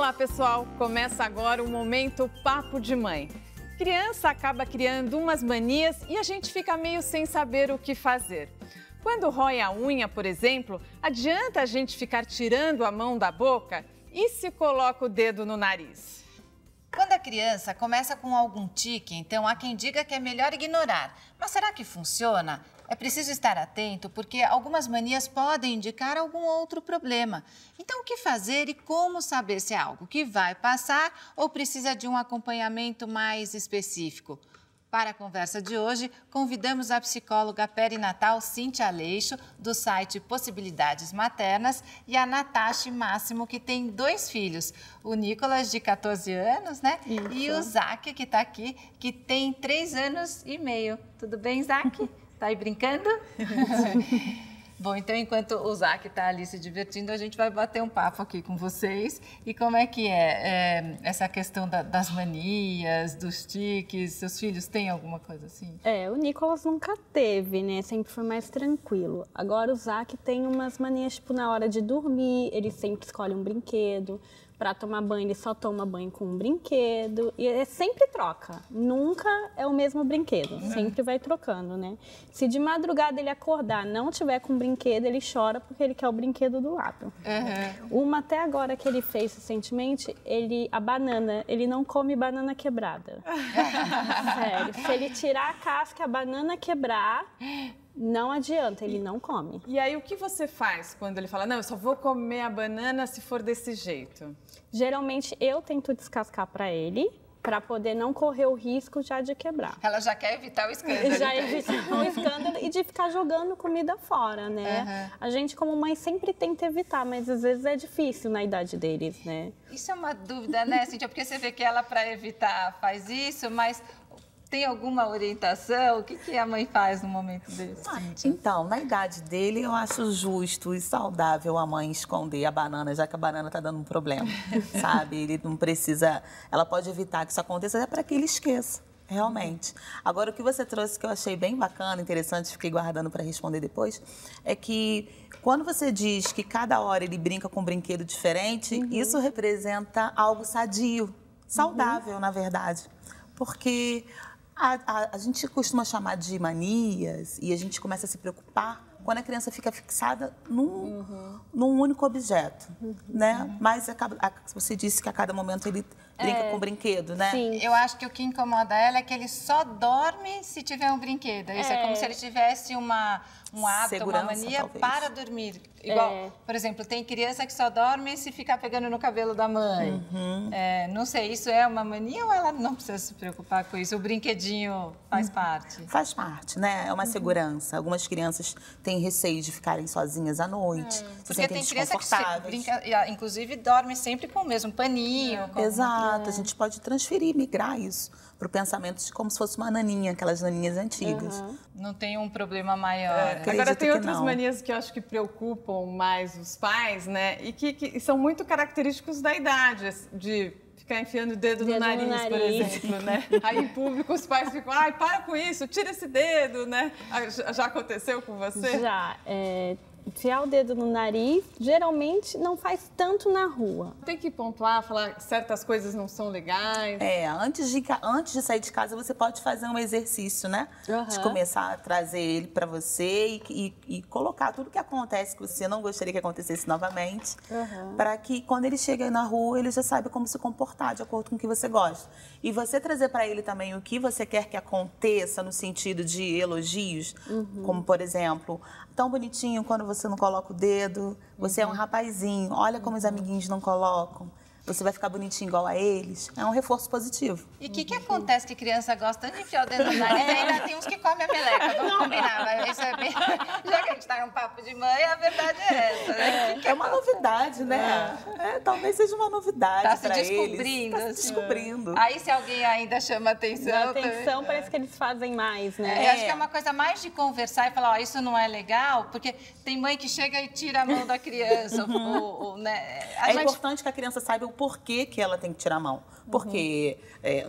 Olá, pessoal! Começa agora o Momento Papo de Mãe. Criança acaba criando umas manias e a gente fica meio sem saber o que fazer. Quando rói a unha, por exemplo, adianta a gente ficar tirando a mão da boca? E se coloca o dedo no nariz? Quando a criança começa com algum tique, então há quem diga que é melhor ignorar. Mas será que funciona? É preciso estar atento porque algumas manias podem indicar algum outro problema. Então, o que fazer e como saber se é algo que vai passar ou precisa de um acompanhamento mais específico? Para a conversa de hoje, convidamos a psicóloga perinatal Cíntia Aleixo, do site Possibilidades Maternas, e a Natasha Máximo, que tem 2 filhos. O Nicolas, de 14 anos, né? Isso. E o Zac, que está aqui, que tem 3 anos e meio. Tudo bem, Zac? Tá aí brincando? Bom, então, enquanto o Zac está ali se divertindo, a gente vai bater um papo aqui com vocês. E como é que essa questão das manias, dos tiques? Seus filhos têm alguma coisa assim? O Nicolas nunca teve, né? Sempre foi mais tranquilo. Agora o Zac tem umas manias, tipo, na hora de dormir, ele sempre escolhe um brinquedo. Para tomar banho, ele só toma banho com um brinquedo. E é sempre troca. Nunca é o mesmo brinquedo. Sempre vai trocando, né? Se de madrugada ele acordar, não tiver com brinquedo, ele chora porque ele quer o brinquedo do lado. Uma até agora que ele fez recentemente, a banana, ele não come banana quebrada. Sério. Se ele tirar a casca, a banana quebrar... Não adianta, ele não come. E aí, o que você faz quando ele fala, não, eu só vou comer a banana se for desse jeito? Geralmente, eu tento descascar para ele, para poder não correr o risco já de quebrar. Ela já quer evitar o escândalo. Já evitar o escândalo e de ficar jogando comida fora, né? A gente, como mãe, sempre tenta evitar, mas às vezes é difícil na idade deles, né? Isso é uma dúvida, né, Cíntia? Porque você vê que ela, para evitar, faz isso, mas... Tem alguma orientação? O que a mãe faz no momento desse? Então, na idade dele, eu acho justo e saudável a mãe esconder a banana, já que a banana está dando um problema, sabe? Ele não precisa... Ela pode evitar que isso aconteça, é para que ele esqueça, realmente. Agora, o que você trouxe que eu achei bem bacana, interessante, fiquei guardando para responder depois, é que quando você diz que cada hora ele brinca com um brinquedo diferente, isso representa algo sadio, saudável, na verdade. Porque... A gente costuma chamar de manias e a gente começa a se preocupar quando a criança fica fixada num único objeto, né? Mas você disse que a cada momento ele brinca com o brinquedo, né? Sim. Eu acho que o que incomoda ela é que ele só dorme se tiver um brinquedo. Isso é como se ele tivesse um hábito, segurança, uma mania talvez. para dormir. Igual, por exemplo, tem criança que só dorme se ficar pegando no cabelo da mãe. Não sei, isso é uma mania ou ela não precisa se preocupar com isso? O brinquedinho faz parte? Faz parte, né? É uma segurança. Algumas crianças têm receio de ficarem sozinhas à noite, se Porque sentem tem criança que desconfortáveis. brinca, inclusive dorme sempre com o mesmo paninho. Exato, a gente pode transferir, migrar isso para o pensamento de como se fosse uma naninha, aquelas naninhas antigas. Não tem um problema maior. Agora, tem que outras não. manias que eu acho que preocupam mais os pais, né? E que são muito característicos da idade, de ficar enfiando o dedo no nariz, por exemplo, né? Aí, em público, os pais ficam, ai, para com isso, tira esse dedo, né? Já aconteceu com você? Já. Enfiar o dedo no nariz, geralmente não faz tanto na rua. Tem que pontuar, falar que certas coisas não são legais. Antes de sair de casa, você pode fazer um exercício, né? De começar a trazer ele para você e colocar tudo que acontece que você não gostaria que acontecesse novamente, para que quando ele chega na rua, ele já saiba como se comportar de acordo com o que você gosta. E você trazer para ele também o que você quer que aconteça no sentido de elogios, como, por exemplo, tão bonitinho quando você não coloca o dedo, você é um rapazinho, olha como os amiguinhos não colocam, você vai ficar bonitinho igual a eles. É um reforço positivo. E o que acontece que criança gosta de enfiar o dedo no nariz? Ainda tem uns que comem a meleca, vamos combinar. Mas isso é bem... Já que a gente está em um papo de mãe, a verdade é essa, né? É uma novidade, né? Talvez seja uma novidade para eles. Está se descobrindo. Está se descobrindo. Aí, se alguém ainda chama atenção... Atenção, parece que eles fazem mais, né? Eu acho que é uma coisa mais de conversar e falar, isso não é legal, porque tem mãe que chega e tira a mão da criança. Né? É importante que a criança saiba porquê que ela tem que tirar a mão. Porque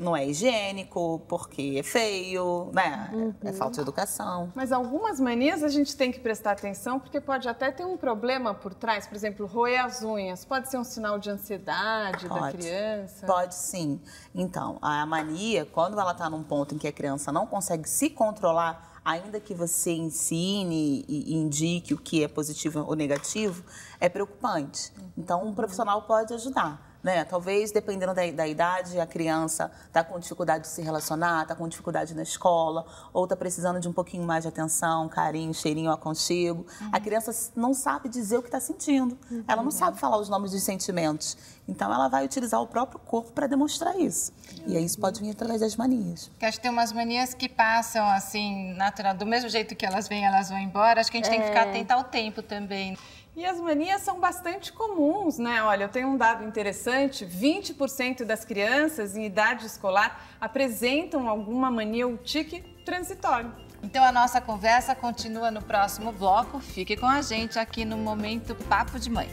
não é higiênico, porque é feio, né? É falta de educação. Mas algumas manias a gente tem que prestar atenção, porque pode até ter um problema por trás. Por exemplo, roer as unhas. Pode ser um sinal de ansiedade da criança? Pode sim. Então, a mania, quando ela está num ponto em que a criança não consegue se controlar, ainda que você ensine e indique o que é positivo ou negativo, é preocupante. Então, um profissional pode ajudar. Né? Talvez, dependendo da idade, a criança está com dificuldade de se relacionar, está com dificuldade na escola, ou está precisando de um pouquinho mais de atenção, carinho, cheirinho, aconchego. A criança não sabe dizer o que está sentindo. Ela não sabe falar os nomes dos sentimentos. Então, ela vai utilizar o próprio corpo para demonstrar isso. E aí, isso pode vir através das manias. Porque acho que tem umas manias que passam, assim, natural. Do mesmo jeito que elas vêm, elas vão embora. Acho que a gente tem que ficar atenta ao tempo também. E as manias são bastante comuns, né? Olha, eu tenho um dado interessante, 20% das crianças em idade escolar apresentam alguma mania ou tique transitório. Então a nossa conversa continua no próximo bloco. Fique com a gente aqui no Momento Papo de Mãe.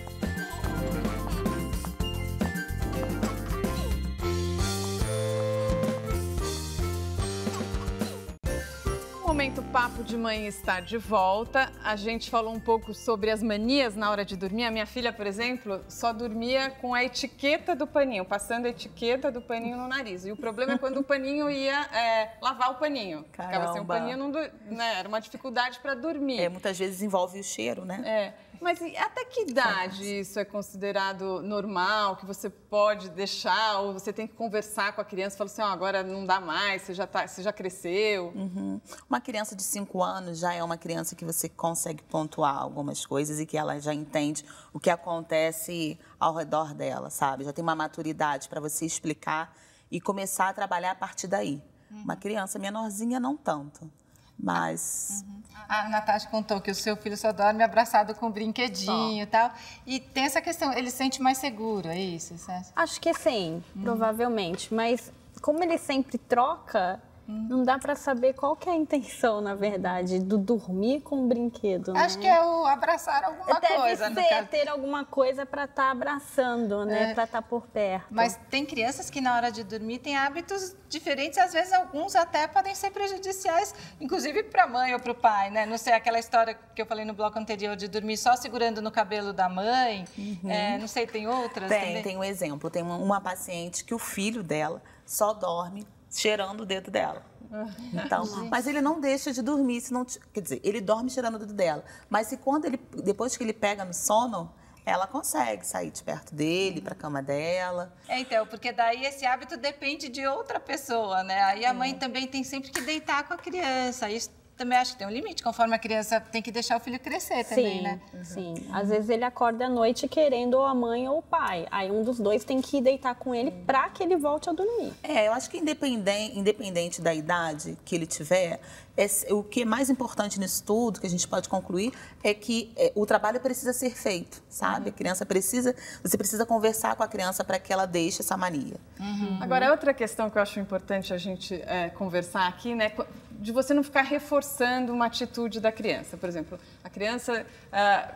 O Momento Papo de Mãe está de volta. A gente falou um pouco sobre as manias na hora de dormir. A minha filha, por exemplo, só dormia com a etiqueta do paninho, passando a etiqueta do paninho no nariz. E o problema é quando o paninho ia lavar o paninho. Caramba. Ficava sem o paninho, né? Era uma dificuldade para dormir. Muitas vezes envolve o cheiro, né? Mas até que idade isso é considerado normal, que você pode deixar, ou você tem que conversar com a criança e falar assim, agora não dá mais, você já cresceu? Uma criança de 5 anos já é uma criança que você consegue pontuar algumas coisas e que ela já entende o que acontece ao redor dela, sabe? Já tem uma maturidade para você explicar e começar a trabalhar a partir daí. Uma criança menorzinha, não tanto. Mas... A Natasha contou que o seu filho só dorme abraçado com um brinquedinho e tal. E tem essa questão, ele se sente mais seguro, é isso? Acho que sim, provavelmente. Mas como ele sempre troca, não dá para saber qual que é a intenção, na verdade, do dormir com um brinquedo, né? Acho que é o abraçar alguma coisa. Deve ser ter alguma coisa para estar abraçando, né? Para estar por perto. Mas tem crianças que na hora de dormir têm hábitos diferentes, às vezes alguns até podem ser prejudiciais, inclusive para a mãe ou para o pai, né? Não sei, aquela história que eu falei no bloco anterior de dormir só segurando no cabelo da mãe, não sei, tem outras? Tem um exemplo, tem uma paciente que o filho dela só dorme cheirando o dedo dela. Então, mas ele não deixa de dormir, quer dizer, ele dorme cheirando o dedo dela. Mas depois que ele pega no sono, ela consegue sair de perto dele, para a cama dela. Então, porque daí esse hábito depende de outra pessoa, né? Aí a mãe também tem sempre que deitar com a criança. Isso também acho que tem um limite, conforme a criança tem que deixar o filho crescer também, né? Sim, às vezes ele acorda à noite querendo ou a mãe ou o pai. Aí um dos dois tem que ir deitar com ele para que ele volte a dormir. Eu acho que independente da idade que ele tiver, o que é mais importante nisso tudo, que a gente pode concluir, é que o trabalho precisa ser feito, sabe? A criança você precisa conversar com a criança para que ela deixe essa mania. Agora, outra questão que eu acho importante a gente conversar aqui, né? De você não ficar reforçando uma atitude da criança. Por exemplo, a criança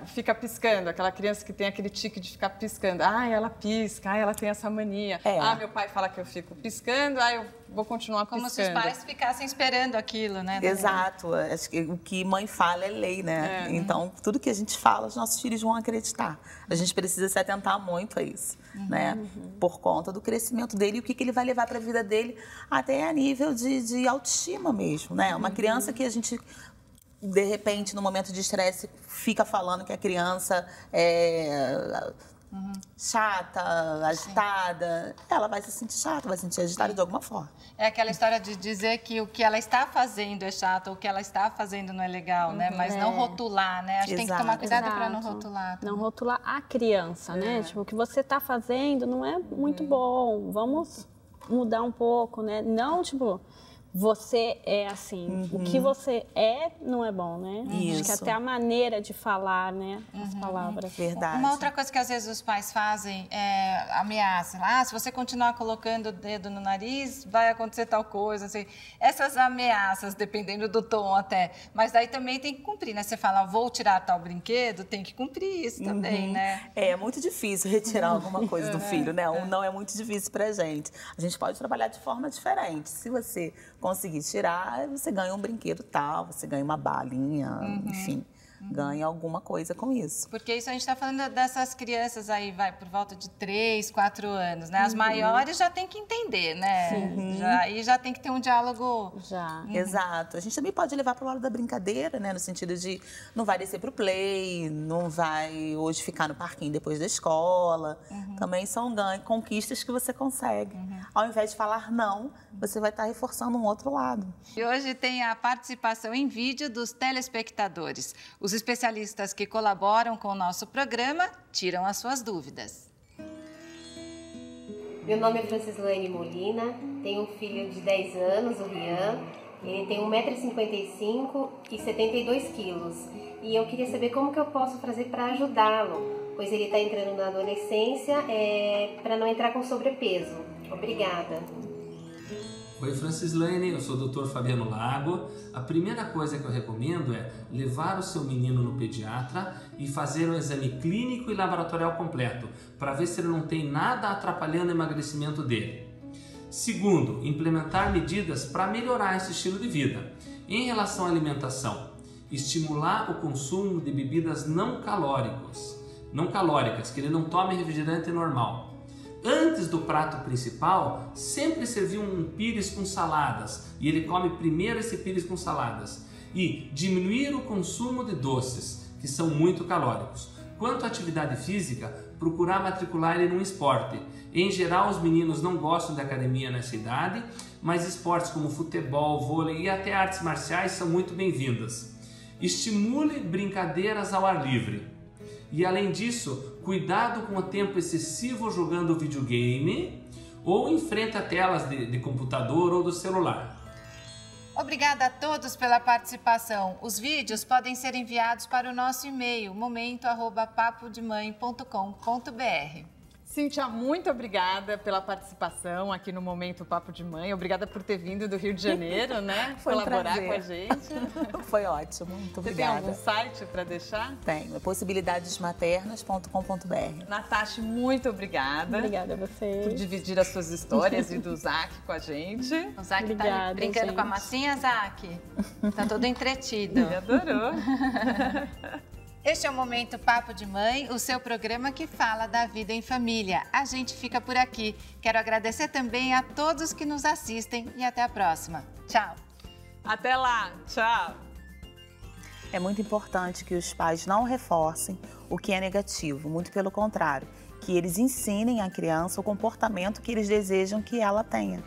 fica piscando, aquela criança que tem aquele tique de ficar piscando. Ela pisca, ela tem essa mania. Meu pai fala que eu fico piscando, eu vou continuar piscando. Como se os pais ficassem esperando aquilo, né? Exato. Acho que o que mãe fala é lei, né? Então, tudo que a gente fala, os nossos filhos vão acreditar. A gente precisa se atentar muito a isso, né? Por conta do crescimento dele e o que ele vai levar para a vida dele, até a nível de autoestima mesmo, né? Uma criança que a gente, de repente, no momento de estresse, fica falando que a criança é chata, agitada, ela vai se sentir chata, vai se sentir agitada de alguma forma. É aquela história de dizer que o que ela está fazendo é chato, ou o que ela está fazendo não é legal, né? Mas não rotular, né? Acho que tem que tomar cuidado para não rotular. Não rotular a criança, né? Tipo, o que você está fazendo não é muito bom, vamos mudar um pouco, né? Não, tipo, você é assim. O que você é não é bom, né? Acho que até a maneira de falar, né? As palavras. Verdade. Uma outra coisa que às vezes os pais fazem é ameaça. Se você continuar colocando o dedo no nariz, vai acontecer tal coisa. Assim. Essas ameaças, dependendo do tom até. Mas daí também tem que cumprir, né? Você fala, vou tirar tal brinquedo, tem que cumprir isso também, né? É muito difícil retirar alguma coisa do filho, né? Não é muito difícil pra gente. A gente pode trabalhar de forma diferente. Se você conseguir tirar, você ganha um brinquedo tal, você ganha uma balinha, enfim. Ganha alguma coisa com isso. Porque isso a gente está falando dessas crianças aí, vai por volta de 3, 4 anos, né? As maiores já tem que entender, né? Aí já tem que ter um diálogo. Exato. A gente também pode levar para o lado da brincadeira, né? No sentido de não vai descer para o play, não vai hoje ficar no parquinho depois da escola. Também são conquistas que você consegue. Ao invés de falar não, você vai estar reforçando um outro lado. E hoje tem a participação em vídeo dos telespectadores. Os especialistas que colaboram com o nosso programa tiram as suas dúvidas. Meu nome é Francislane Molina, tenho um filho de 10 anos, o Rian. Ele tem 1,55 m e 72 quilos. E eu queria saber como que eu posso fazer para ajudá-lo, pois ele está entrando na adolescência, para não entrar com sobrepeso. Obrigada. Oi, Francislane, eu sou o Dr. Fabiano Lago. A primeira coisa que eu recomendo é levar o seu menino no pediatra e fazer um exame clínico e laboratorial completo, para ver se ele não tem nada atrapalhando o emagrecimento dele. Segundo, implementar medidas para melhorar esse estilo de vida. Em relação à alimentação, estimular o consumo de bebidas não calóricas, que ele não tome refrigerante normal. Antes do prato principal, sempre servir um pires com saladas e ele come primeiro esse pires com saladas. E diminuir o consumo de doces, que são muito calóricos. Quanto à atividade física, procurar matricular ele num esporte. Em geral, os meninos não gostam de academia nessa idade, mas esportes como futebol, vôlei e até artes marciais são muito bem-vindas. Estimule brincadeiras ao ar livre. E além disso, cuidado com o tempo excessivo jogando videogame ou em frente a telas de computador ou do celular. Obrigada a todos pela participação. Os vídeos podem ser enviados para o nosso e-mail momento@papodemãe.com.br. Cíntia, muito obrigada pela participação aqui no Momento Papo de Mãe. Obrigada por ter vindo do Rio de Janeiro, né? Foi colaborar um com a gente. Foi ótimo, muito obrigada. Você tem algum site para deixar? Tenho, possibilidadesmaternas.com.br. Natasha, muito obrigada. Obrigada a você. Por dividir as suas histórias e do Zac com a gente. O Zac tá brincando com a massinha, Zac? Tá todo entretido. Ele adorou. Este é o Momento Papo de Mãe, o seu programa que fala da vida em família. A gente fica por aqui. Quero agradecer também a todos que nos assistem e até a próxima. Tchau. Até lá. Tchau. É muito importante que os pais não reforcem o que é negativo, muito pelo contrário, que eles ensinem à criança o comportamento que eles desejam que ela tenha.